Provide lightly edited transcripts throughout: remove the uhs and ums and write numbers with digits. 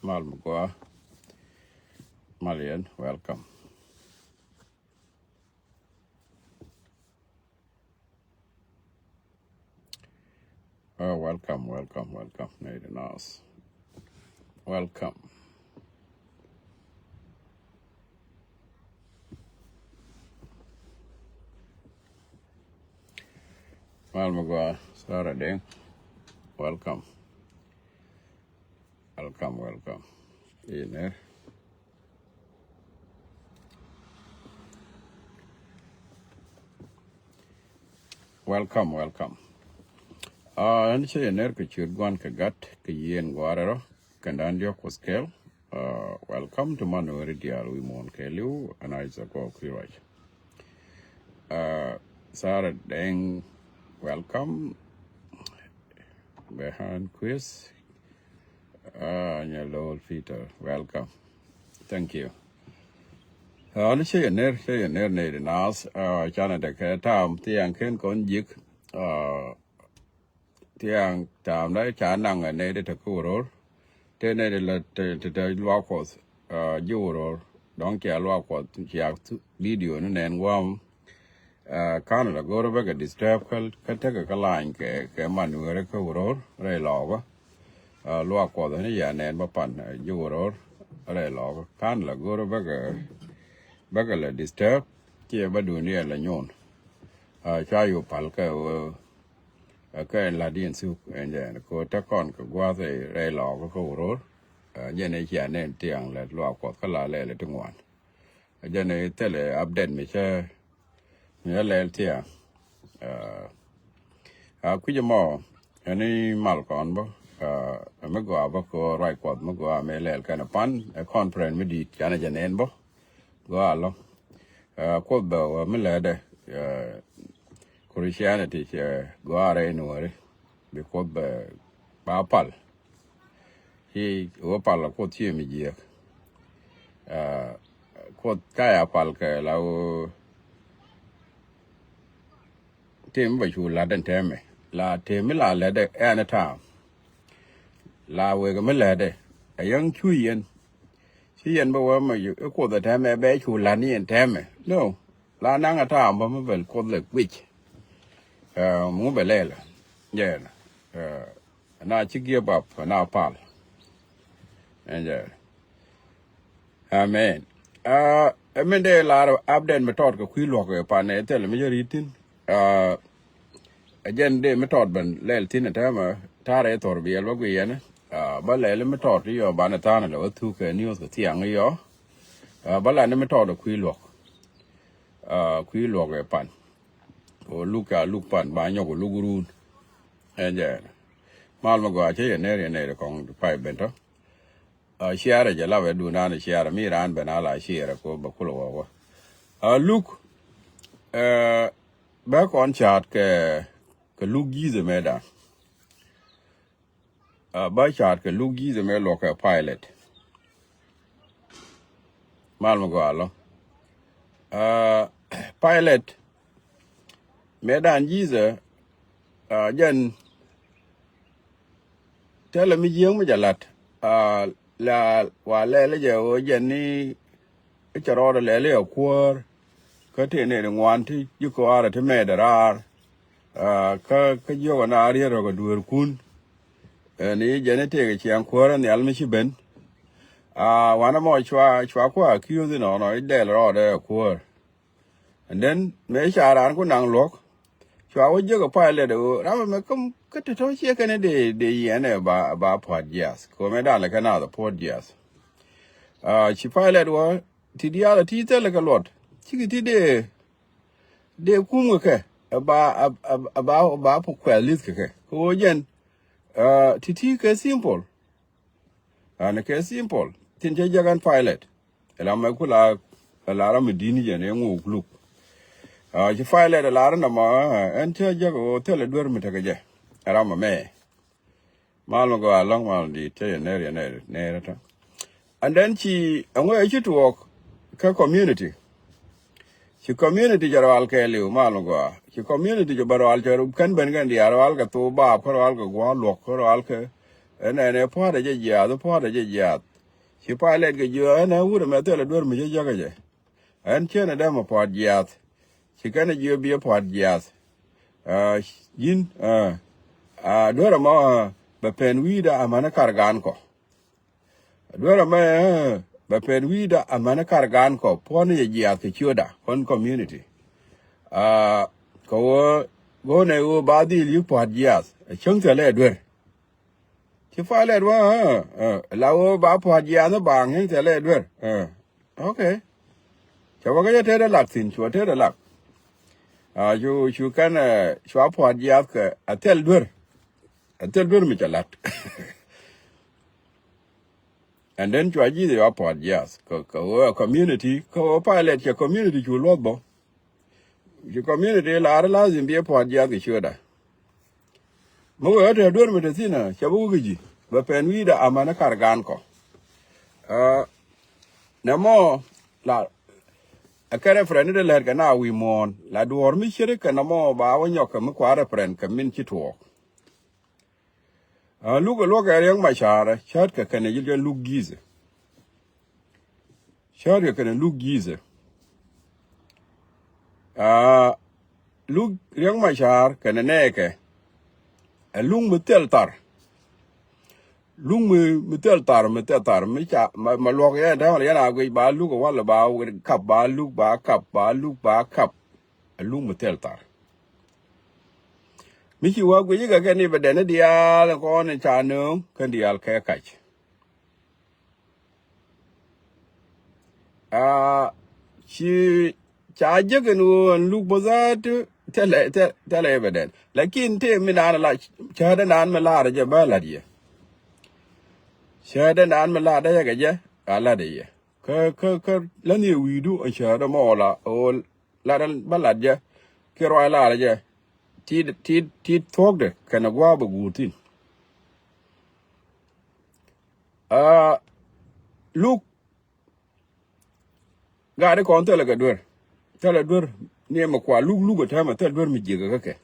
Malmugua, Malian, welcome. Oh, welcome, Nathan Oz. Welcome. Malmugua, Sarah Ding, welcome. Welcome. In there. Welcome. And say ner ke churguan ke gat ke yen guarero kandandio koskel. Welcome to Manuel Dial we mon kelu and Isaac Okiraj. Sarah Deng, welcome. Behan quiz. Yellow Peter, welcome. Thank you. Nó say ner này nas cho nên cái tam tiang khen con giết tiang tam đấy chả năng ở đây để thực rồi thế này là để loa quạt rồi đóng kia loa quạt chỉ video nó nền quam Canada go ra cái disturb cái cái line cái mà người cái rồi rồi lò quá loa quạt nó giờ nền mà pan rồi rồi lò Canada go ra cái baga la disturb kia ba dunia la nyon cha yu pal ka la dien su en ko ta kon ko gwa se re lo ko ro je ne chia ne tiang la lo ko ka la le tungwan je ne tele update me cha ne le tia ku je mo ani mal kon bo me gwa ba ko rai ko me gwa me le ka na pan conference me di cha na je nen bo go along ko ba me le de Christianity go are Nuer because ba pal he o pal ko tie mi je ko ka pal ke la tem ba chu la den teme la teme la le de ana ta la we ga me le de ayang chu yen si yen ba wa ma yu ko da teme be chu la ni en teme no la nang ata ba me vel ko le which mu belela yeah na chi give up na pal and amen I mean there la update method ko kwilo ko pa ne tele me ritin again de method ban lel tin ta ma tare tor bi el ba yen ba lel method yo ba na ta na lo tu ke news ko tiang yo ba la ne method ko kwilo ko pan o look pan ba nyo ko lugurun and mal ma go che ne kong pai bento share je la we du na ne share mi ran ben ala share ko ba kulo wa look ba kon chat ke look gize me da ba chat ke look gize me lo ka pilot mal ma go alo pilot medan gize jen tele mi jeng mi jalat la wa le je o jen ni charo le le kwor ka te ne ngwan ti yu ko ara te me darar ka yo na ari ro go dur kun ni jen te ke chiang kwor ni al mi chi ben wana mo chwa kwa kyu no de ro de kwor and then me sharan ku nang lok chwa wo je ko pilot ra me kom ka to che ka ne de yene ba pod yes ko me da le kana the pod yes chi pilot wa ti dia ti te le ka lot chi ti de kum ke ba po kwa lis ke ko jen ti ke simple and ke simple tin je jagan pilot ela me kula la ra me dini je ne ngo kluk ji file da lar na ma en te jago tele dur mi take je ara ma me mal go along mal di te ne ta and then chi angwe chi to work ka community jaral ke liu mal go chi community jo baral jaru kan ben gan di aral ka to ba ko al go lo ko al ke ne po da je ya do po da je ya She pilot get you and I would have tell a door me jagaja. And chen a dam a pod yath. She can't you be a pod yath. Yin, door a ma, but pen weeda a manakarganco. Door a ma, but pen weeda a manakarganco, pony a yath, one community. Go ne u badi you pod yath, a chunk a lead. She filed lao ba pod yath bang hing the lead. Okay. Chawaka tell a luck since you tell a luck. You can swap what you have a tell dur. A tell dur me a lot. And then try the upward, yes. Community, pilot your community to Lobo. Your community, allows him be a pod yard, sure. Mo to dur with the thinner, Chabugi, but penwida amana carganco. No more, a care friend the leg now we mourn, la door me shirk and a more bow and your quarter friend come in to walk. Look at young my char, Shadka can you look geezer. Shadka can look geezer. Look young my char can a neck, a loom with teltar. Loom with teltar, my log down, and we ba look a while about with cup, ba look back cup, a loom with teltar. Michi work with you again, but then the al corn and chano can the al care catch. She charge and look bazar tell evident. Like in 10 minutes, like Shadden and Malada Jabaladia. Shadden and Malada Gaja, Aladia. Lenny, we do a shadda mola, or Ladan Baladia, Kerala. Teed talked, can a guab a good thing. Look, got a con tell a door. Tell a door near Macqua, look at him and tell door me jigger.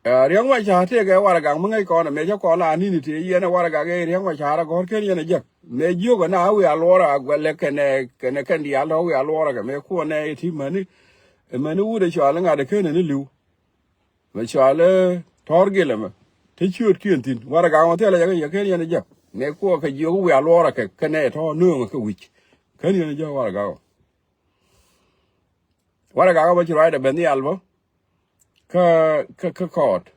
Young my child take a water gang, my con a major call, I need to yen a water gang, young my child, or can you a jack? May you and now we are Laura, well, can a candy, allow we are Laura, make one money. A man who would a charling at a can in a loo. But Charlie, Torgillum, teach you at Quintin, what a gown tell you can in a job. Make work a you, we are Laura, canet or no, a witch. Can you in a job what a go? What a go about you ride a bendy elbow? Court.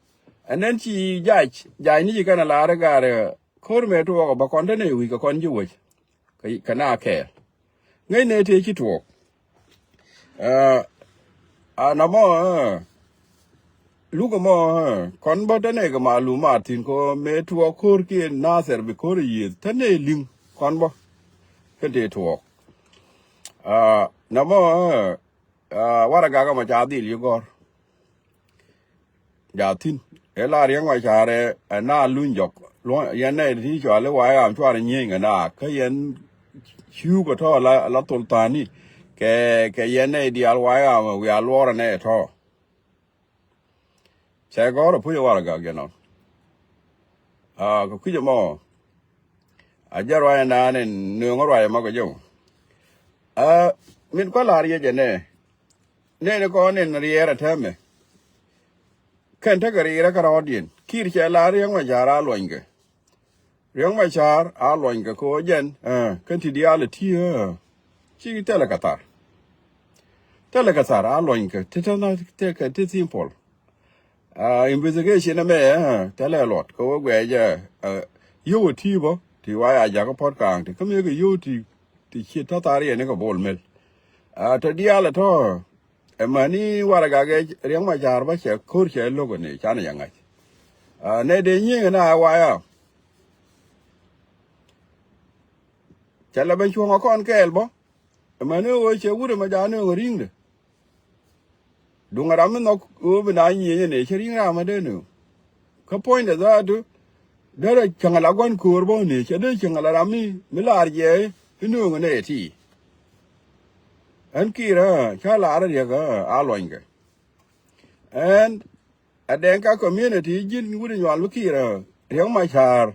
And then she judge, Jani can allow a guy, Corme to walk about continue, we can conjure. Cannot care. Nay, take you to walk. No more, look more, conbot malu Martin ko me to a corky and Nather because he is 10 ling, conbo, can to walk. No more, what a gagama jadil you got. Jatin, Ella young my chare, and now lunjok, Yana teacher, why I'm trying ying and Kayan Hugo to a lot of tani. Yene di alwaya we are Laura at all. Say go to put your water, you know. Could you more? I just ran down and knew all right, Magajo. Min Qualaria Jene. Nene gone in the air at me. Can't take a record audience. Kircha Larry and my jar alwanger. Young my char, alwanger co again, cantidiality. She tell a catar. Tell a catar, alwanger, titana take a simple. Investigation a me, tell a lot, go away, you were Tibo, to why I jack a podcast, to come here, you to shit tatari and a ball mill. To the all at all. A money, what a gag, young my jar, but a courtier logo, China young. Ned and I wire. Tell a bench on a con calbo. A man who was a wood of Madano ringed. Don't ram no over 9 years, ring Ramadano. Capoint as I do. There a Changalagon Kurbo, nature, Changalami, Milarje, you know an 80. And Kira, Chala Alwanger. And at the Enka community, Jin wouldn't want Kira, young my char.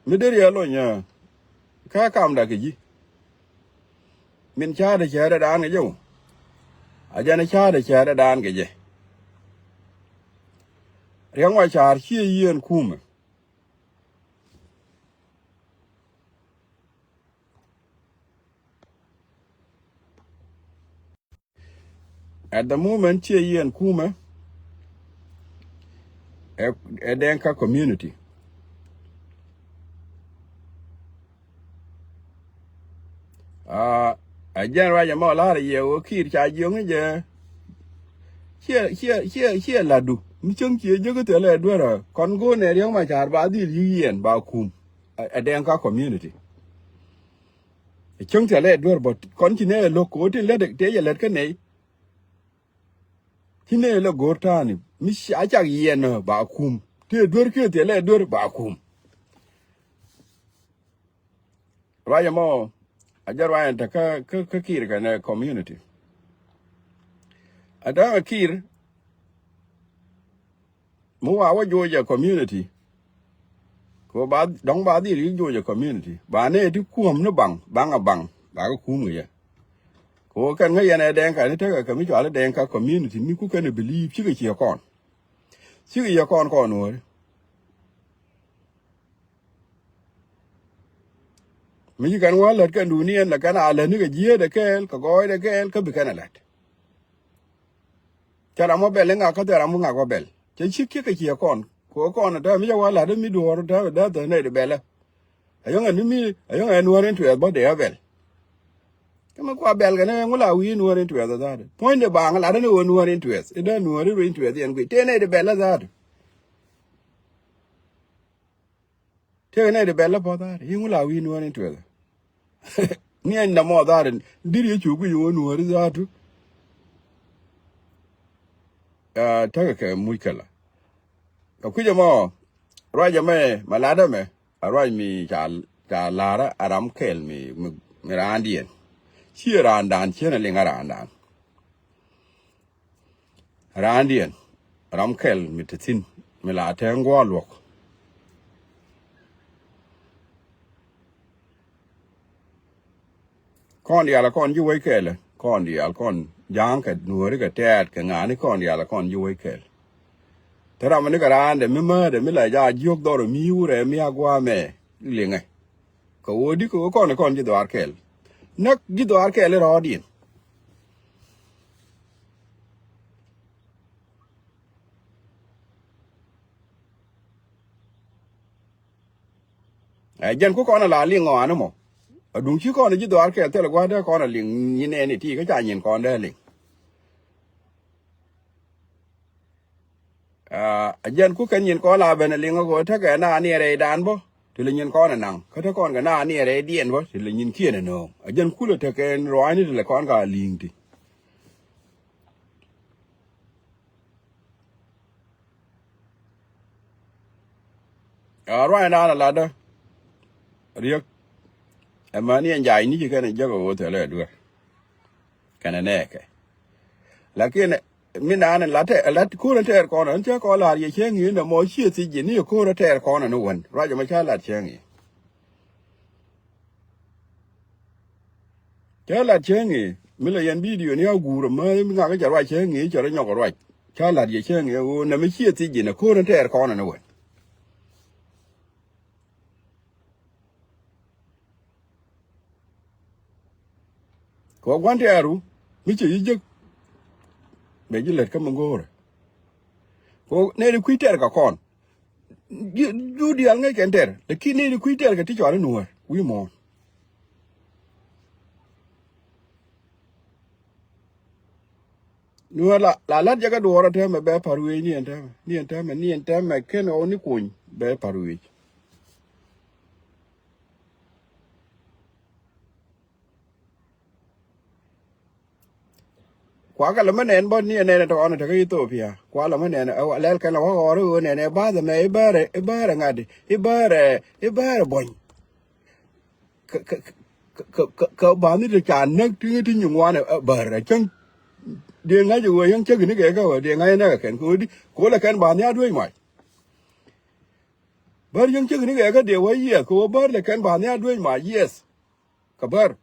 mi der ya lo nya ka kam da ke ji min cha da cha da dan ke jo a ja na cha da cha da dan ke je riang wa cha chi yen kum at the moment chi yen kum e den ka community a jan wa ja mo la ye o kir cha jong je chia là đủ mi chung chia cho cái là đua rồi còn cô này riêng mà chả ba đi yen ba kum ở đây có community chung là đua but còn chỉ này lo cố thì là để là cái này thì này là gor ta ni mi cha cha yen ba kum thì đua kia thì là đua ba kum rồi mà ở đây rồi ta cái kia cái này community ở đó kia mua vào Georgia community ko ba dong ba di Georgia community ba ne ti kuom no bang a bang ba ko kum ya ko kan ga yana den ka ni ta ka mi jwala den ka community mi ku kan believe chi ya kon no mi kan wa la kan du ni la kan ala ni ga je de kel ka goy de kel ka bi kan la ta mo bel nga ka ta mo nga ko bel chỉ cái gì con đó bây giờ là đó mi đùa đó đó này để bela ayong anh mi ayong anh nuôi đến tuổi bao để bel cái mà qua bel cái này ngó là uy nuôi đến tuổi đó point để bang là đó nuôi đến tuổi đó nuôi đến tuổi thì anh quỳ thế này để bela ra thế này để bela bao đó ngó là uy nuôi đến tuổi ni anh nằm ở đó đi đi chụp cái nuôi ra tu cái mũi cái là ku jamo roja me malada me arwaj mi cha lara aram kel mi randien chi randan chena linga randien aram kel mi tin mi la tengo lok kon dia la kon ju we kel kon dia kon jang ka nuori ka tet ka ngani kon dia la kon ju we kel tera mani karande mi ma de mi la ja jok doro mi ure mi agwa me linga ko wodi ko kon ji dwar kel nak ji dwar kel ro din jen ko kon la lingo anu mo adung chi kon ji dwar kel te la gwa de kon ling ni ne ni ti ka ja nyin kon de ling jen ku kan yin ko la ben lingo ko ta ka na ni re dan bo thì là nhìn con là nặng, cái thằng con cái na ni ở điện vậy thì là nhìn kia là nó, ở dân khu là thế cái roi này là con cả liền thì, roi na là đó, riêng, em mà ni anh dài ní cái này chắc có thể là được, cái này nè cái, là cái này mình ăn là thế là khu là thế con nó chắc có là gì chứ nghĩ là mỗi chuyện gì gì nhiều khu là thế con nó quên, rồi cho mấy cái là chứ nghĩ. Chả là chế nghỉ, mình là dân video này gù rồi mới ngã cái chả rồi chế nghỉ chả nó nhọc rồi, chả là gì chế nghỉ, nó mới chia gì nó cố nó thế con nó vậy. Có quan thế rồi, mình chỉ chứ, bây giờ lật cái mông rồi, có nên quy tệ cả con, dù đi ăn ngay cái tệ, để khi nên quy tệ cái tí chó nó nuôi, quý mòn. Nuôi là lát cái đồ ra thế mà bé paruy ni anh ta mà cái nó ni cuốn bé paruy. Quá cái là mấy nền bọn ni nền đó anh ta cái Ethiopia, quá là mấy nền ở lại cái là họ rồi nền ba giờ mấy ba là ngay đi ba là bồi. Cái bán đi được chán nước thứ nhung hoa này bờ là chân điện ngay rồi yang chơi cái này cái điện ngay này cái cố là cái bán nhá đuôi mày bar yang che ni ga de wa ye ko bar le kan ba ne dwe ma yes ka bar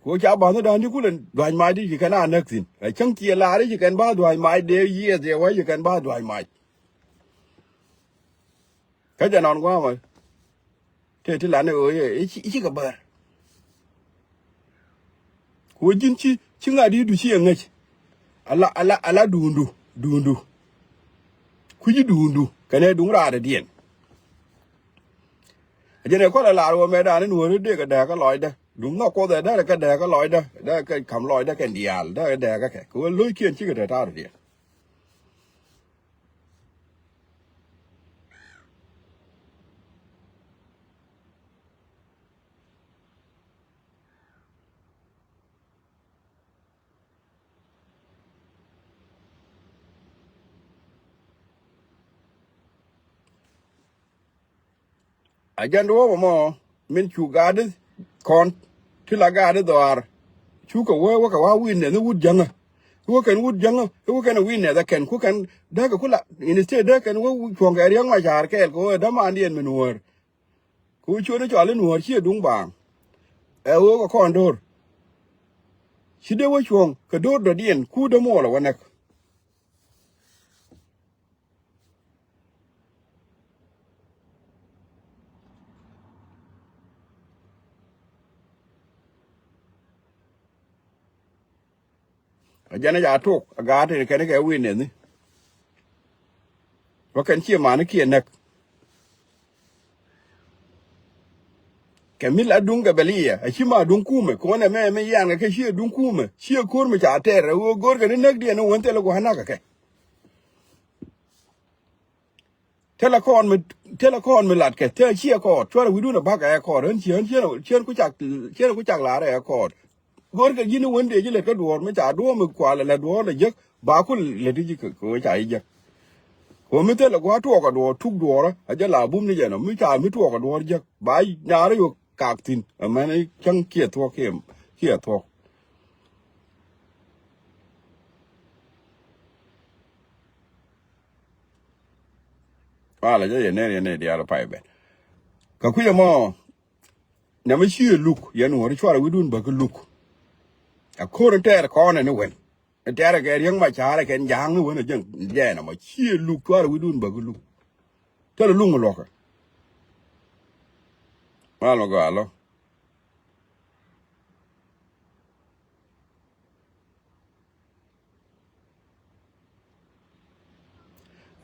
ko cha ba no da ni ku len dwan ma di kan an nak sin ai chang chi la ri kan ba dwan ma de yes de wa kan ba dwan ma ka ja non kwa ma te ti la ne o ye chi ka bar ko jin chi nga di du chi ngai ala dundu ku ji dundu kane dung ra da dien jene ko la ro me da ni nu de ka da ka loy da đúng nó có thể đó là cái đề cái loại đó đó cái cầm loại đó cái dial đó cái đề cái của lối kia chỉ cái đề ta rồi à dân đó mà mình chủ gà đấy con thì là gà đấy đó chú cái quá win này nó wut jăng à wo kan wut jăng à wo kan win này da kan ku kan da ka kula instead da kan wo chuang cái riêng mà chả cái ko da ma ndien men nuor ku chu nó cho lên nuor chi đúng bang e wo ko con dor chi de wo chuang ka dor da dien ku da mo la wanak a jana ja tok ga te kan cái win này wa kan chi ma ne ki nak Kamil adung ga belia a chima adung kume ko na me yang ka shi adung kume shi ko me cha tere wo gor ga nak dia no wonte lo hanaka ke telekon me lat ke te shi ko chwa wi du na ba ga ko ren chen ku chak la re ko gor ga yin wonde ji le ka dor me cha do me kwa la do le je ba ku le di ko cha je ko me tele ko to ka do tuk do a je la bum ni je no me cha me to ka do je ba na re yo kaktin a mane chang kia to kem kia to ala je ne dia la pai be ka ku mo na me shi look ye no ri chwa wi dun ba ku look a ko ren ter ko ne wen ter ga yang ma cha ra ken jang no wen je je na ma shi look chwa wi dun ba ku look te lu mo lo ka alo ga lo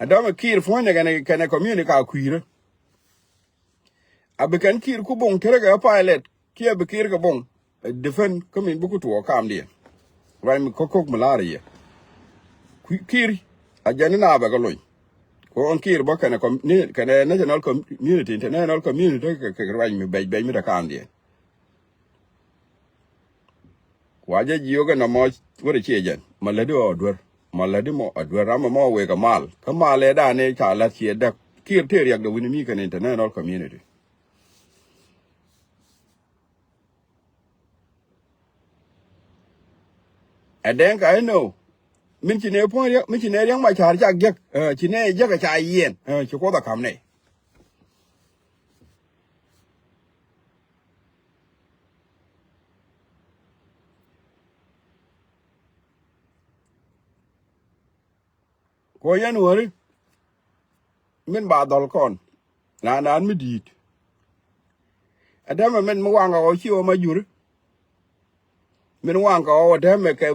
adama kir fo ne ga ne community ka kuire abekan kir ku bon tere ga pilot kia be kir ga bon defen komin buku to kam dia rai mi kokok malaria kir ajani na ba ga loy ko on kir ba kana ni kana national community international community ka rai mi be mi da kam dia waje jiyo ga na mo wore chejen maladi odwer maladi mo odwer ama mo we ga mal ka male da ne cha la che da kir ter yak da wini mi kana international community aden ka no min ci ne po min ci ne yang ma char jak jak ci ne jak ka cha yen ci ko da kam ne ko yan wori min ba dol kon na nan mi dit adama men mo wanga o ci o ma jur min wanga o da me ke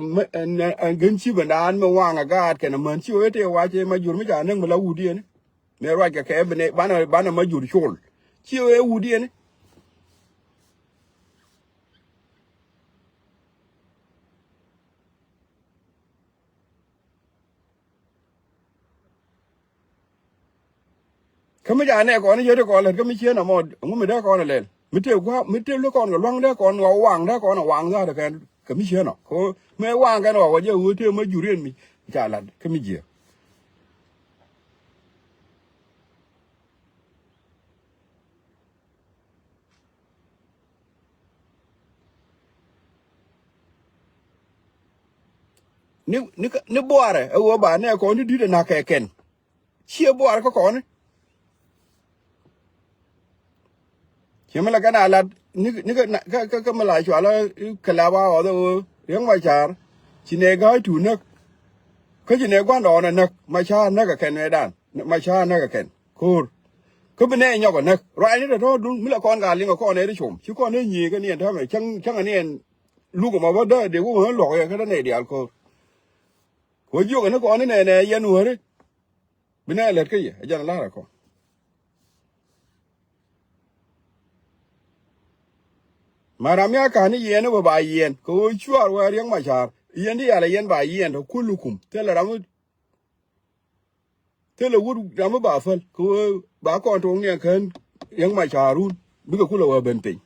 gan ci ba nan me wanga ga ke na man ci o te wa ce ma jur mi ja nan la wudi ne me ro ke bene bana ma jur chol ci o e wudi ne kama ja ne ko ne yo ko le kama ci na mo ngum da ko ne le mi te lu kon ga long da kon wa wang da kon wang da ka kama ci na ko me wang ga no wa je u te ma juren mi ja la kama ji ni boare e wo ba ne ko ni di na ke ken chia boare ko ni chimala kana la ni ka mala chwa la kala ba o do yang ma char chine ga tu na ka chine gwan do na ma cha na ka ken me dan ma cha na ka ken kur ko bene nyo ko na rai ni do du mi la kon ga ling ko ne ri chum chi ko ne ni ka ni ta me chang ani lu ko ma ba da de ko lo ya ka ne di al ko yo ka na ko ne ya nu re bene le ka ya ja la ko maramya ka ni yen ba yen ko chuar wa yang ma char yen di ala yen ba yen to kulukum tele ramu tele wud ramu ba fal ko ba ko to ngen kan yang ma charun bi ko kula wa ben pe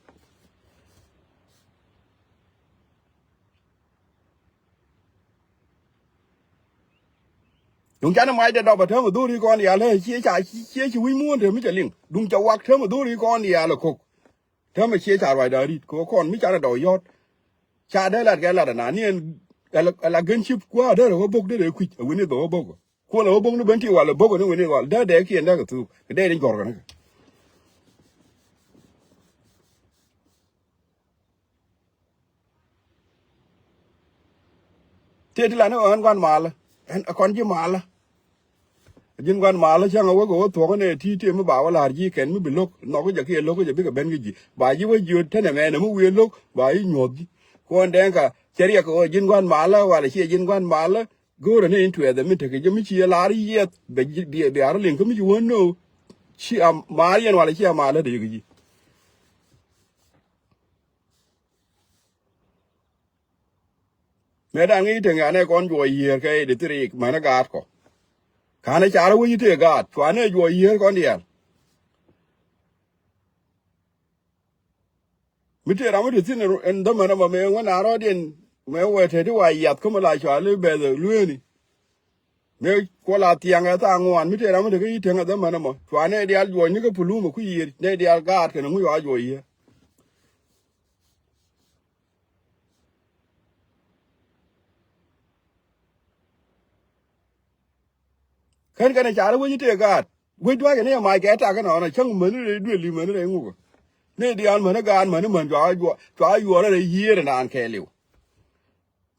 dung cha na mai de do ba thơm du ri con ya le chia cha chia chi wi muôn de mi cha ling dung cha wak thơm du ri con ya le ko thơm chia cha wa da ri ko con mi cha da do yot cha de la ga la na ni la gen chip kwa de ko bok de ku wi ni do bok ko la bok ni ben ti wa le bok ni wi ni wa de ki nda ka tu de ni gor ga te ti la no an kwan mal en kon ji mal jin kwan mal cha ngo ko to ne ti ti me ba wa la ji ken mi bi lok no ko ja ki lok ko ja bi ka ben gi ba ji wa ji te ne me ne mu wi lok ba yi nyot ji ko den ka cheria ko jin kwan mal wa la chi jin kwan mal go ne into the mi te ke mi chi la ri yet be ar lin ko mi ji won no chi am marian wa la chi mal de gi me da ngi te nga ne kon jo yi ke de tri ma na ga ko kana chara wo yite ga twane jo yer kon dia mite ra mo de tin en da mana ma me wona ro den me we te wa yat ko la chwa le be de lueni me ko la tiang ta ngwan mite ra mo de yite nga da mana mo twane dia jo ni ko pulu mo ku yer ne dia ga ke no yo jo yer kan kana chara wo yite ga we dwa ke ne ma ke ta ka no na chang mo ne du li mo ne ngu ne dia mo ne ga mo ne mo jwa yo re yer na an ke liu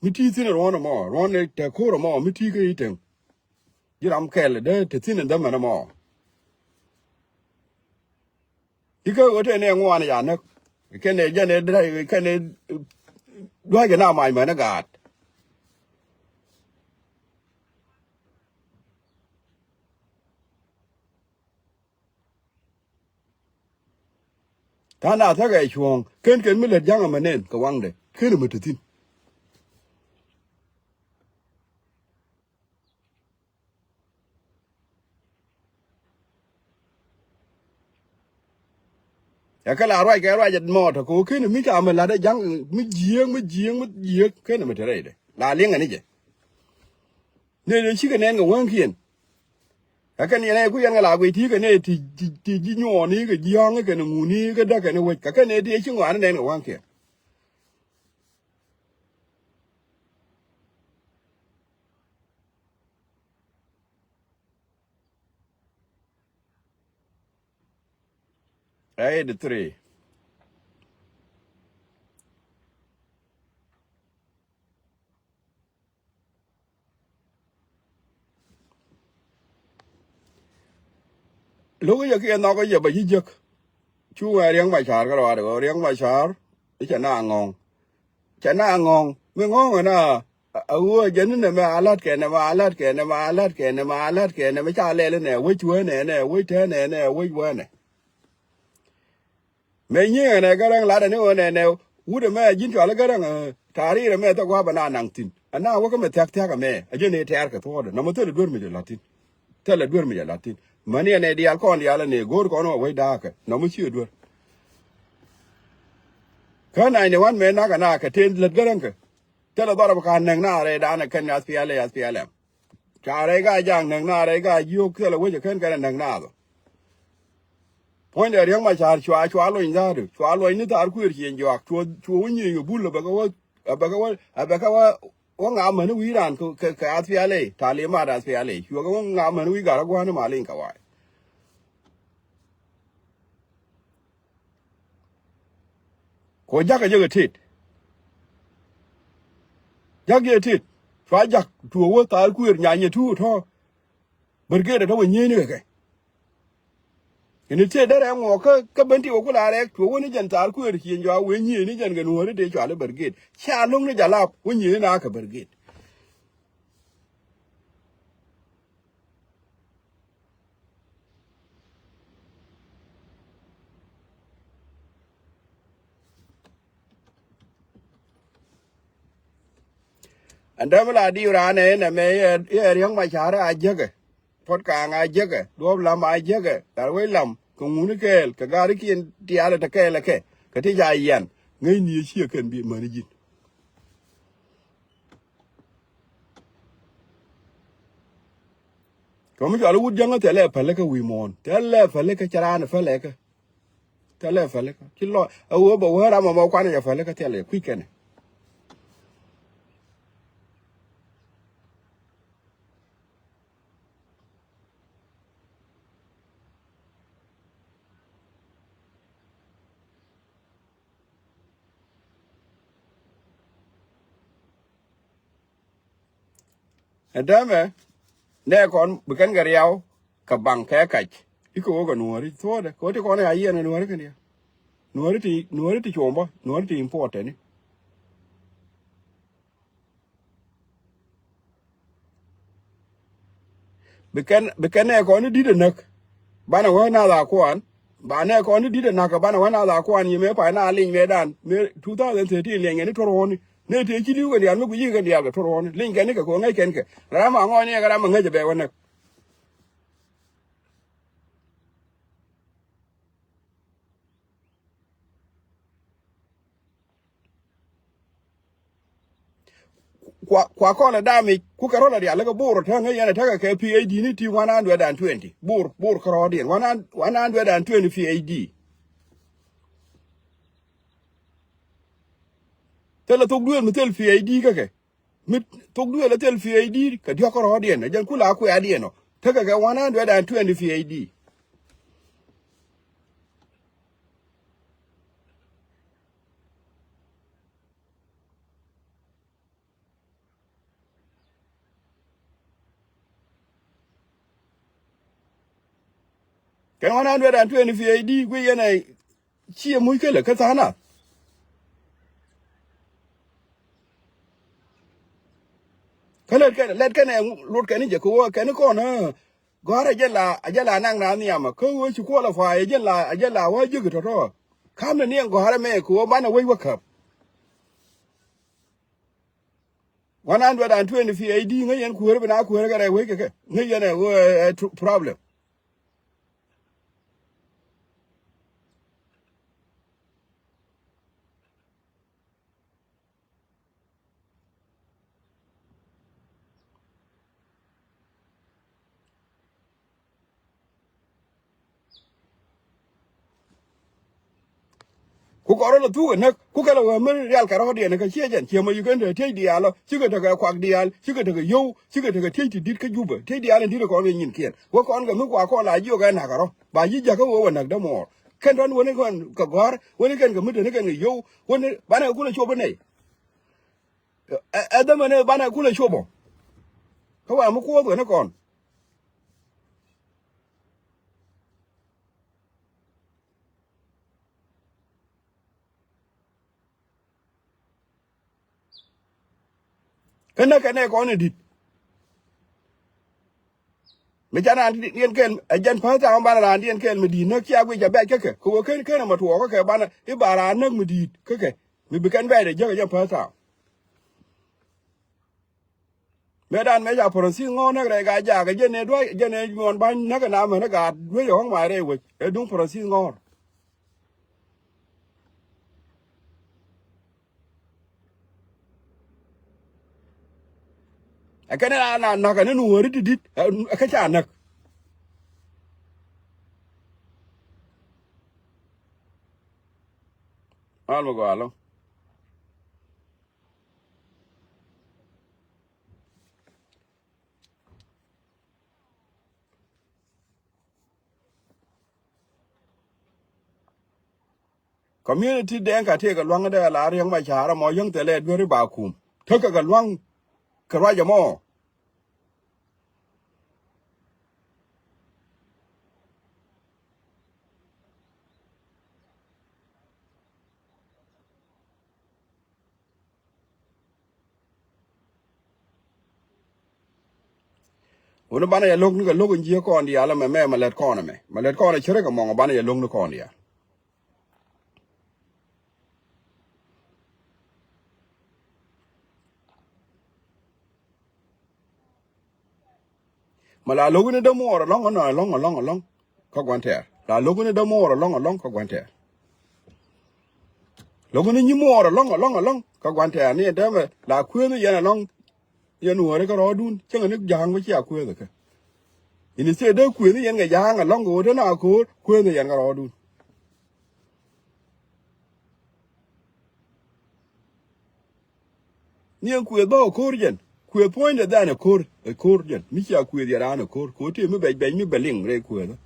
miti tin ro na mo ro ne te ko ro mo miti ke iten jiram kele de te tin da mana mo iko o te ne ngwa na ya ne ke ne je ne dai ke ne dwa ke na mai ma na ga ta na ta ga chuong ken mi le jang ma nen ka wang de ken mo te tin ya ka la roi ke roi jat mo to ko ken mi ka ma la de jang mi jieng ken mo te re de la ling ani je ne chi ke nen ga wang kien ka ne ku yang la wi ti ke ne ti ji nyo ni ke jiang ke ne mu ni ke da ke ne we ka ne ti chi ngwa ne ga wang kien ai de tre lúc ấy kia nó có giờ bà gì giấc chú nghe riêng bài chả cái đó được riêng bài chả cái chả na ngon mới ngon rồi nè dân này mà alat cái này mà alat cái này mà alat cái này mà alat cái này mới cha lên nè quay chúa nè quay thế nè quay quay nè mấy như này cái đang lá đây nữa nè u de mẹ dính cho là cái đang thà đi là mẹ tao qua bên nào nặng tin anh nào có cái mẹ thạc cái mẹ ở trên này thạc cái thôi nó mới tới được đuổi mình Latin tới là đuổi mình Latin mà này đi ăn con đi ăn này gor con nó quay đa cái nó mới chịu đuổi cái này nàyวันmẹ na cái tên lật cái đang cái tới là đó là cái nằng na đây đã là cái nhà SPL chả đây cái giang nằng na đây cái yêu cái là quay cái nằng na rồi point there yang ma char chwa lo inza chwa lo ni tar ku ri en jwa chwa ni ngu bul ba ka wa wa nga man wi ran ka afiale tale ma da afiale yo ga nga man wi ga gwa na malin ka wa ko jaka je tit jage tit fa jak tuo wo ta ku nya nye tu to berge da to nye ni ke ni te da ran wo ka benti wo kula re tuo wo ni jan ta ku ri yin jo we nye ni jan ga no re de cho le berge cha lung ni jala wo nye na ka berge anda mala di rane na me ye yang ma cha ra je ke pot ka nga je ke do la ma je ke ta we lam ko ngun ke ka ga ri kin ti ala ta ke la ke ka ti ja yen ngai ni chi ken bi ma ni jin ko mi jalo wud janga tele pale ka wi mon tele pale ka chara na pale ka tele pale ka ki lo a wo bo wa ra ma kwa na ya pale ka tele ku ken anda me ne kon bu kan gar yaw ka bang ka ka iko go no ri to de ko ti ko na yen no ri kan ya no ri ti chombo no ri ti import ni be kan ne ko ni di de nak bana wa na la ko ba ne ko ni di de nak bana wa na la ko an yeme pa na lin me dan me 2013 le ngeni to ro ni ne te chi liu ga ya me ku yi ga ya ga to ro ni lin ga ni ka ko ngai ken ke ra ma ngo ni ga ra ma ngai je be wa na kwa ko na dami ku ka ro la ya le ga buru ta ngai ya ta ga ke PAD ni ti 120 bur ka ro din 120 PAD tele to duel metel PAD ka ke mit to duel tel PAD ka dio ko ro din na jan kula ku ya din no ta ga 120 PAD ka 120 PAD ku ye na chi mu ke le ka ta na ka let ka ne lut ka ni je ko ka ni ko na gore je la nang na ni ama ko wo chi ko la fa je la wa je to to kam ne ni gore me ko ba na we wa ka 120 PAD ngai yen ku re na ku re ga re we ke ngai yen problem ku ko ro tu ne ku ka la me real ka ro de ne ka che jen che ma yu gen de te dialo chi ga ka kwak dial chi ga yo chi ga te ti dit ka juba te dial ndi ko ngi nyin kien wo ko ga mu kwa ko la ju ga na ka ro ba yi ja ka wo na da mo ken don woni kon ka gor woni ken ga mu de ne ken yo woni ba na ku la cho ba ne da ma ne ba na ku la cho bo ka wa mu ko go ne kon ken ne ko ne dit me jana dien ken ajan pa ta ba na dien ken me di na kya gwe ja ba ke ko ken ma to ko ke ba na e ba ra na me di ke me be kan ba de ja pa ta me dan me ja por si ngo na re ga ja ga je ne mon ban na ga na me na ga dwe yo ma re we e dun por si ngo a ken na ga ne nu ri dit a ka cha na al mo ga lo community den ka te ka lwang da la yang ma chara mo yang tele dwere ba kum to ka lwang ka ra ja mo uno bana ya lok ni ka lok nji ko ndi ala me ma let ko na me ma let ko na chere ka mo bana ya lok ni ko ndi ya ma la lok ni da mo ro long na long ka gwante la lok ni da mo ro long ka gwante lok ni nyi mo ro long ka gwante ni da me la ku ni ya long ya nu ore ka ro dun chen ni jang ba chi a ku ka ini se da ku ni yan ga jang a long go da na ku ni yan ga ro dun ni ku do ko jen ku point da na ko jen mi cha ku ya ra na ko ti mi be mi beling re ku da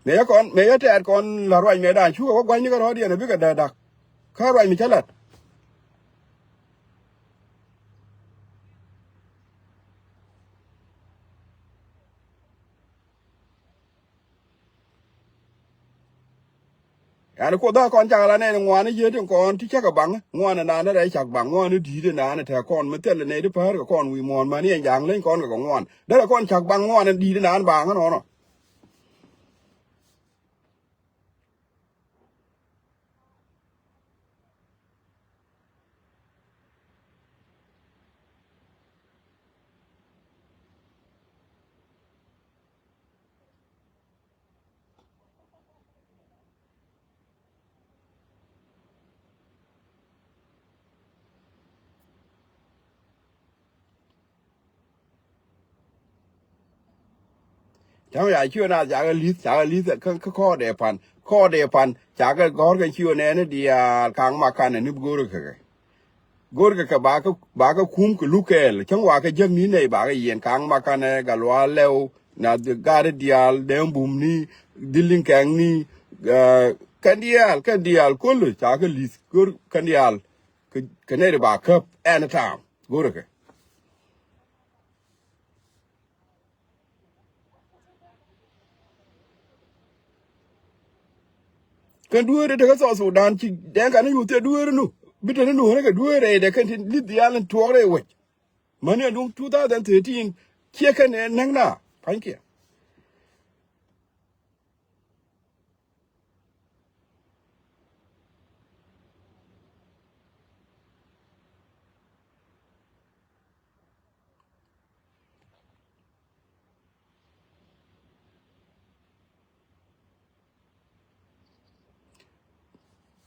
me ya te kon la roi me da chu ko gwa ni ga ro di na bi ka da ka roi mi chalat anh ko da con cha la ne ngwan ye de con ti cha ka bang ngwan na na dai chak bang ngwan di de na na ta con me tel ne de par ka con wi mon ma ni yang lên con ka ngwan da con chak bang ngwan di de na bang no cha ya chu na cha ga li ka ko de pan cha ga gor ga chu ne ne dia kang ma kan ne bu gor ka ba ka kum ku lukel chang wa ka jang ni ne ba ga yen kang ma kan ne ga lwa lew na de ga de dial de bum ni dilin kang ni kan dial ko lu cha ga li gor kan dial ka ne ba ka en ta gor ka kan duere de ka so Sudan ci den kan yu te duere nu bita nu ne ka duere de kan li dial tuore we mane du 2013 ke kan ne nang na panke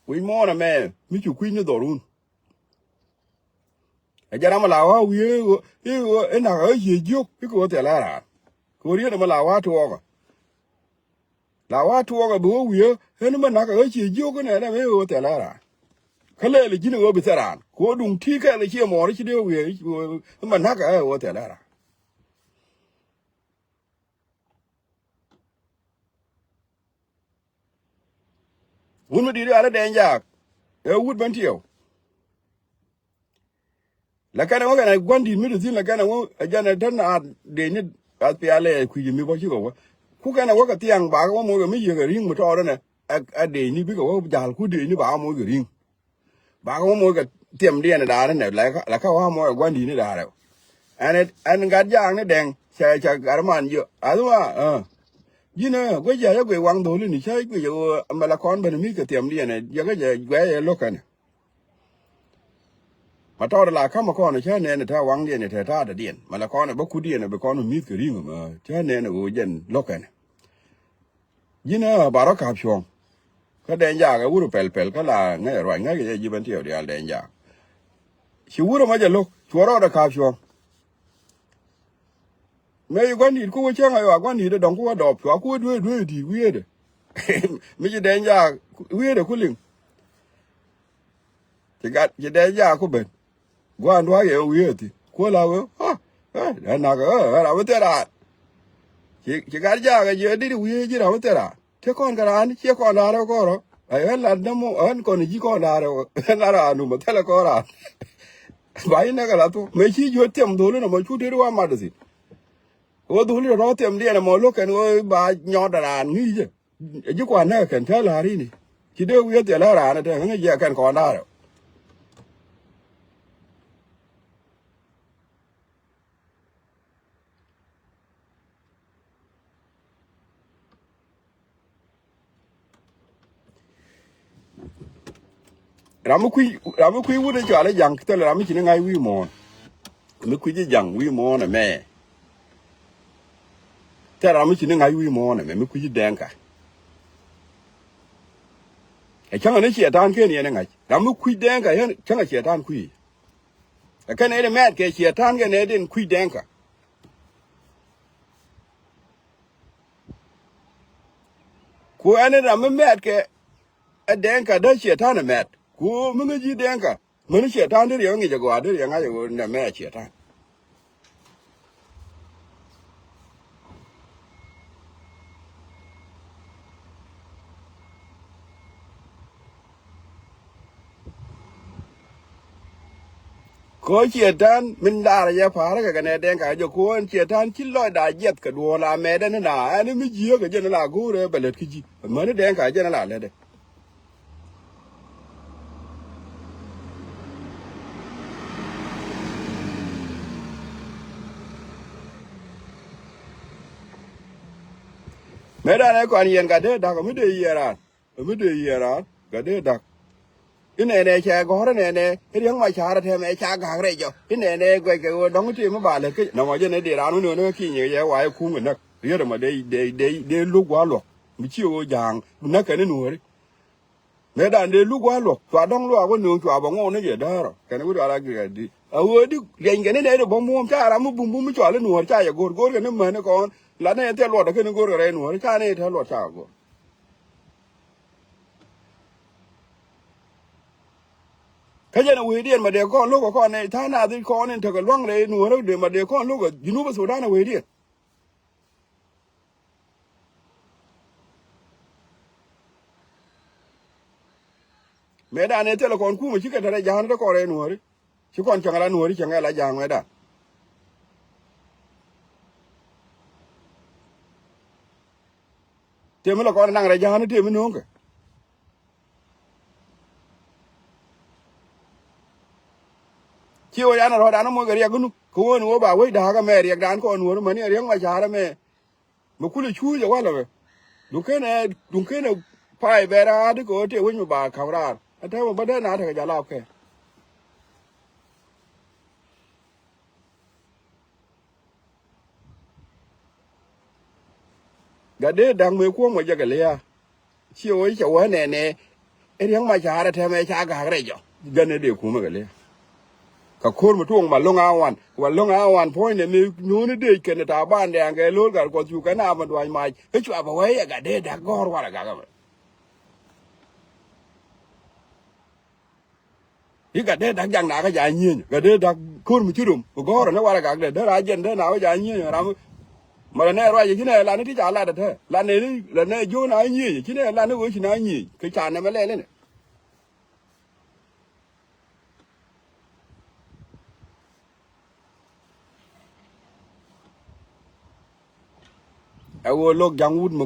we mo na me mi chu kwin do run a jara ma la wa wi e na ga ye jo ko te la ra ko ri na ma la wa to ga bo wi e na ma na ga ye jo ko ne na me o te la ra kale le jini go bi taran ko dun ti ka le che mo ri de wi ma na ga o te la ra un mi di ala de ja e wud ban tiyo la kana wa kana gondi mi du la kana wo ajana tan a de ni a pe ale ku mi bo chi go ku kana wa ka tiang ba ko mo ga mi ye ga ring mo to ne a de ni bi go jal ku de ni ba mo ga ring ba ko mo ga tiệm đi này đá này là cái hoa mo quan đi này đá rồi anh gạt giang này đèn xe xe gạt màn dự à đúng không như này cái giờ cái quăng đồ lên thì chơi cái giờ mà là con bên mỹ cái tiệm đi này giờ cái giờ quay lúc này mà tao là không mà con này chơi này tao quăng đi này tao đã điện mà là con này bốc cú điện này bị con mỹ cái riêng mà chơi này là người dân lúc này như này bà nó cạp chuồng cái đèn già cái uru pel cái là ngay rồi ngay cái gì bên tiêu đi al đèn già si uru mà giờ lúc chúa đó cạp chuồng mấy quan điểm của cha ngày quan điểm đó đóng của đọc chúa của đuôi thì quý đấy mấy cái đèn già quý đấy của linh chỉ cái đèn già của bên quan đoán cái quý thì của là ha là cái là cái thế nào chỉ cái giờ cái giờ đi vui gì đâu thế ra thế con cái anh chỉ con là đâu có rồi ai là nó mua anh còn gì con là đâu là ra nu mà thế là có ra vậy nó cái là tu mấy chi vô tiệm đồ nó mà chú đi qua mà được gì ô đồ nó tiệm đi là mà lúc cái nó bà nhỏ đã nghĩ chứ chứ quan nó cần thế là đi nè chỉ đưa vui tiền là ra nó thế cái gì cần còn ra đâu ramu kui wude cho ale yang tele ramu chine ngai wi mon me kui ji yang wi mon na me te ramu chine ngai wi mon na me kui ji denka e changa ne che tan ke ni ne ngai ramu kui denka he changa che tan kui e kan ne me ke che tan ke ne den kui denka ko ane ramu me ke e denka da che tan me ko me ji denka me che tan de yang ge go de yang ga go na me che tan có chia tan mình đã là gia phá cái này đen cả cho cô anh chia tan chỉ loại đại giết cái đùa là mẹ đây nó anh mới giết cái chân là cô đấy bật lật cái gì mà nó đen cả chân nó là đây mẹ đây này còn yên cả đấy đặc mới để gì ra cái đấy đặc cái này cha có đấy này cái tiếng mà cha ra thêm mẹ cha cả đấy cho cái này cái đóng cái chuyện mà bà là cái nó mà cho nên để ra nó khi nhiều vậy hoài cũng người nó biết rồi mà đây lúc quá luôn mình chịu giang nó cái nó nuôi mẹ đàn để lúc quá luôn chua đông luôn có nương chua bằng ngon nó vậy đó rồi cái nó có là cái gì đi liền cái này để bông muôn cha làm bung bung mới chua lên nuôi cha vậy gột cái nó mà nó còn là này theo luật cái nó gột cái này nuôi cha này theo luật cha gột cái gì nó uy điên mà để con lúc của con này thà nào thì con nên thật cái loang này nuôi nó để mà để con lúc ở dưới núi Sudan nó uy điên mẹ đàn này thế là con cú mà chỉ cần là giang nó có đây nuôi chứ còn chẳng là nuôi chẳng là giang mẹ đàn thì mới là con năng là giang nó thì mới nuông cái chiều anh rồi đàn nó mua cái riêng nó cô nuôi bà với đá cái mẹ riêng đàn con nuôi mà này riêng mà chả là mẹ mà cú là chui rồi quá là đúng cái này phải về ra thì có thể với một bà khảo ra thế mà bắt đầu nào thì cái giá lao cái cái đấy đang mới cuống mà giờ cái lia chiều ấy cháu ấy nè cái riêng mà chả là thế mà chả cả cái gì gần đây đều cuống mà cái lia cả khôn mà thuông mà long awan point này mình nhớ nó đây cái này ta ban đèn cái lối cả con chú cái nào mà đòi mày cái chuyện bảo ấy cái đấy đã gor qua là cả cái đấy đã giang đã cái dài nhiên cái đấy đã khôn mà chưa đủ gor nó qua là cả đấy đó là dân đó nào cái dài nhiên rồi mà là này rồi cái này là nó đi trả lại được thế là này vô nói nhiên cái này là nó với chỉ nói nhiên cái tràn này mới lên này lok yang un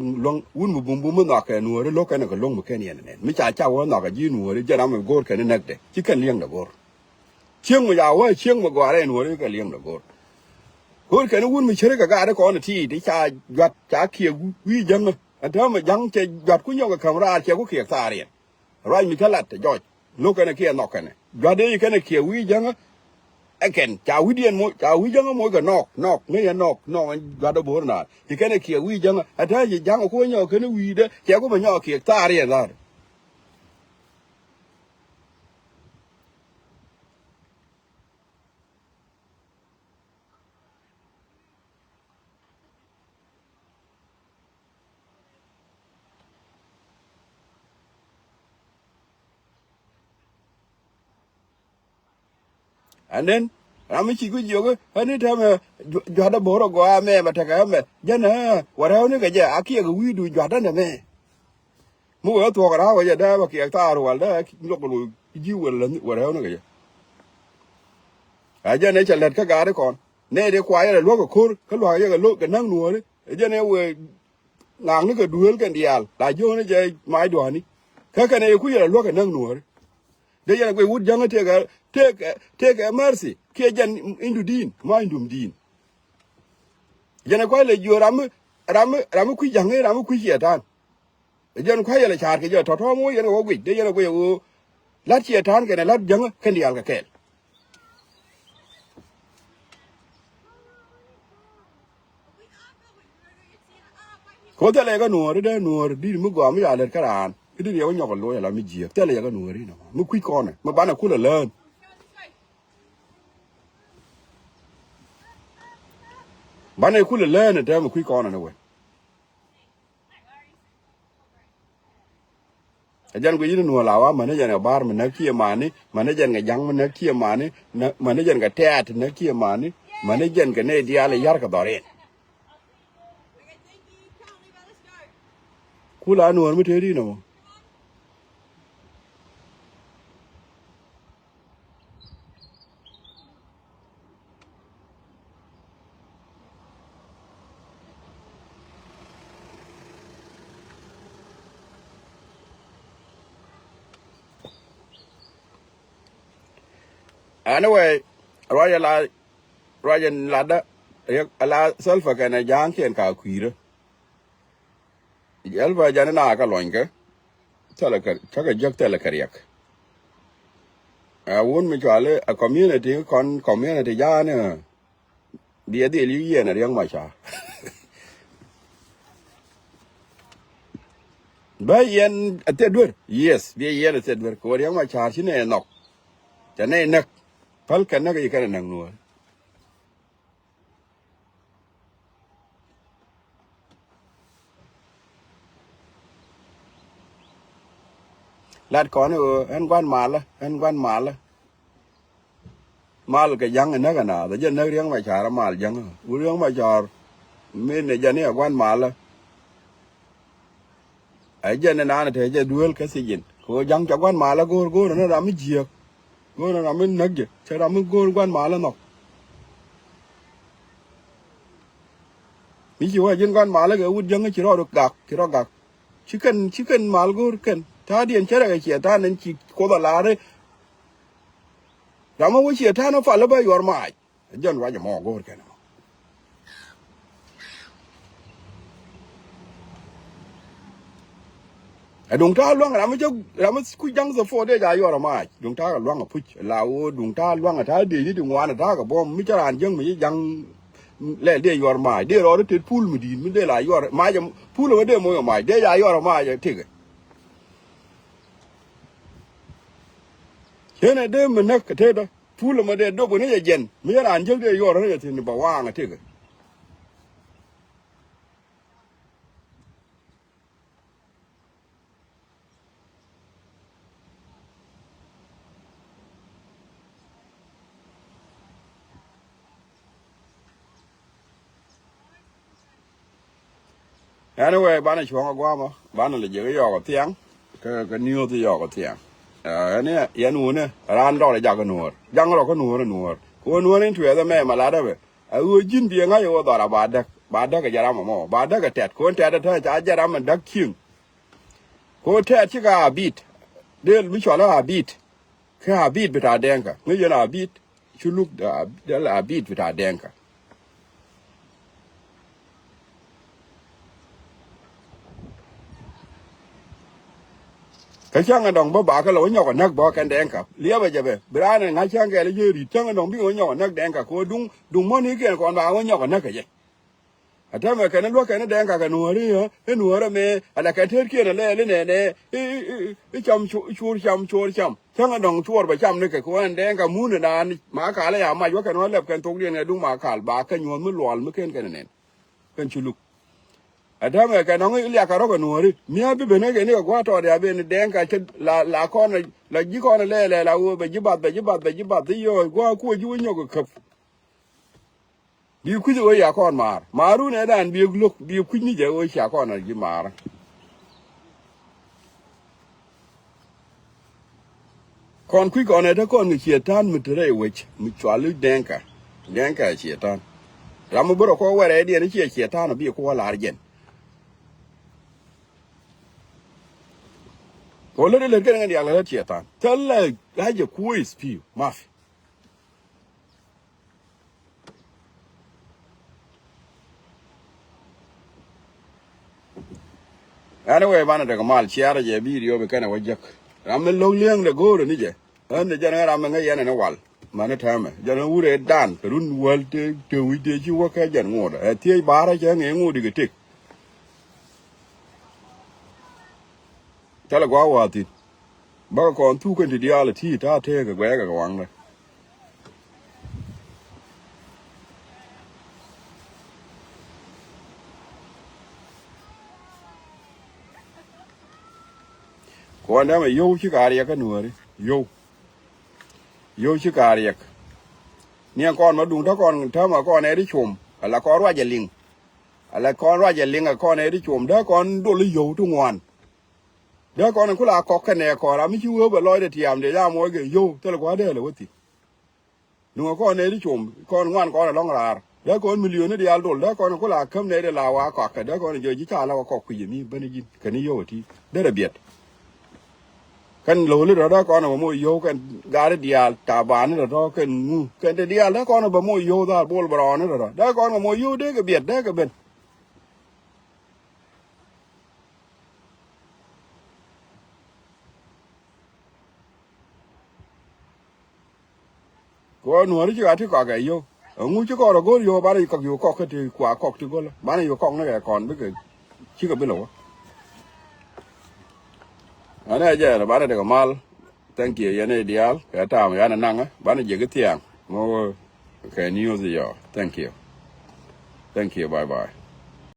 mu bum bum no ka nuo lok ka long mu ken yen ne mi cha wa no ka ji nuo je na me gor ka ne nak de chi kan liang da gor chiang mu ya wa chiang mu gwa re nuo ka liang da gor ka ne un mi chere ka ga da ko na ti de cha gat cha khie wi jang a ta ma jang che gat ku nyo ka kamera che ku khie sa re rai mi ka lat jo lok ka ne khie no ka ne ga de ka ne khie wi jang again chào quý điên mỗi chào quý dân mỗi cái nọc mấy cái nọc anh gạt đâu bố nào thì cái này kia quý dân à thế gì dân ở khu nhau cái nó quý đấy chéo có mà nhau kia ta đi ra and then Rami chi ku jogo ani tame jwada boro go ame mataka me jana wara ne ga ja aki ga widu jwada ne me mu ga to ga wa ja da ba ki ta ru wal da lo ko ji wara ne ga ja a ja ne chalet ka ga de kon ne de kwa ya lo ko kur ka lo ya ga lo ga nang nuo ne ja ne we ngang ne ga duel kan dial la jo ne je mai do ni ka ne ku ya lo ga nang nuo de ya ga wud janga te ga take mercy ke jan indu din ma indum din jana kwa le jo ram ku jange ram ku shetan jan kwa le char ke jo to mo yana wo gwi de yana go yo lat shetan ke na lat jang kan dial ka kel ko te le ga nuor di mu go mi ya le karan di yo nyo ko lo ya la mi ji te le ga nuor ni no mu ku ko ne mu ba na ku le len ba na ku le len te mu ku ko ne we ajan go yin nuor la wa ma ne jan bar ma na ki ma ni ma ne jan ga jang ma na ki ma ni ma ne jan ga tet na ki ma ni ma ne jan ga ne dia le yar ka dore ku la nuor mu te di no anyway royal lada ala sulfa kana jang ken ka kuira yalba jana na ka longa tala ka taka jak tala kariak a won mi chale a community jana dia de li yena riang ma cha ba yen ate dur yes bi yen ate dur ko riang ma cha sine nok jane nak pal kana ga ikana nang nuor lát có nữa anh quan mal cái giang này cái nào để dân nơi riêng mà chả mal giang riêng mà chả mình này dân này quan mal ấy dân này nào thì dân duel cái gì có giang cho quan mal go nó làm cái gì go nó làm cái nấc gì chứ làm cái go quan mal nó ví dụ dân quan mal cái út giang cái chỉ lo gạc chỉ cần mal go cần ta điện chơi cái chuyện ta nên chỉ có đó là đấy làm cái chuyện ta nó phải là bao nhiêu mai dân vào giờ mò go cái nào đồng ta luang làm cái cúi giang giờ phô đây dài giờ mai đồng ta luang ở phút là đồng ta luang ở thái đi đi ngoài ta cả bom mấy cái anh dân mấy giang lẽ đây giờ mai đây rồi đấy pool mới đi mới đây là giờ mai giờ pool mới đây mới mai đây dài giờ mai giờ thiệt thế này đây mình nấc cái thế đó phu mà đây đâu có này dần mấy cái anh trước đây rồi nó thì nó bảo hoa cái thế cái anyway bạn này xuống qua mà bạn này là giữ cái giò cái tiếng cái nhiều thì giò cái tiếng ne ya nuone ran do le jaga nuor jang ro ko nuor ni tuwe da me malada be a wo jin bi nga yo do ra ba da ga jara mo ba da ga tet ko tet da ta jara man da king ko tet ci ga bit del mi chola bit ka bit bita denka ni yana bit chuluk da la bit bita denka cái chăng đồng bà cái lối nhỏ nấc bỏ cái đen cả lia bây giờ về bữa nay ngay chăng cái là gì chăng đồng biết lối nhỏ nấc đen cả cô đúng mónนี้kia còn bà lối nhỏ nấc cái gì à thế mà cái nó cái đen cả cái nùa đi hả cái nùa đó mẹ là cái thớt kia là lên nè cái chăm chăng đồng chua bà chăm này cái cô anh đen cả muốn là đàn mà cả là mà cái nó lập cái tục điện này đúng mà cả bà cái nhuộm mới loạn mới cái này cái chuluk Adame ka no ngi ya ka ro ko nuori mi abi bene ke ni ko to ya be ni den ka la kon la ji kon le la wo be ji ba yo go ku ji wo nyogo kap bi ku ji ya kon maru ne dan bi luk bi ku ni je wo sha kon ji mar kon ku kon ne kon ni chetan mitre wech mi chwalu denka chetan ramu bro ko were die ni chetan bi ko la arjen ko le ke ngi ya la chetan tella ha je ku is pi maf anyway bana de mal chiara je video be kana wajak ramu lo liang de go ni je an de jana ramu ngi yana na wal mana tama jana ure dan run walte te wide ji waka jan ngoda tie bara je ngi ngudi ge tik tala gwa wati ba ko tu kan di ala ti ta te ga gwa ga wang na ko anda me yo chi ka ya ka nuori yo chi ka ya ni kon ma dung ta kon ta ma kon e ri chum ala ko wa je ling ala kon wa je ling a kon e ri chum da kon do li yo tu ngwan da kon ku la ko ka ne ko ra mi chu ba loy de tiam de ya mo ge yo tala gwa de le wati nu kon e ri chum kon ngwan kon long rar da kon million de al dol da kon ku la kam ne de la wa ko ka da kon je ji ta la ko ku yi mi bani jin ka ni yo ti da da biet kan lo le da kon ma mo yo kan ga de dial ta ban da do kan ngu kan de dial da kon ba mo yo da bol bro ne da kon ma mo yo de ga biet da ga ben ko nuori chi ati ko ga yo ngu chi ko ro go yo ba ri ko yo ko ka ti kwa ko ti go la ba na yo ko na ga kon be ke chi ka be lo ana ja ba de ko mal thank you yene dial ka ta ma yana nanga ba na je ga tiang mo ka news yo thank you bye bye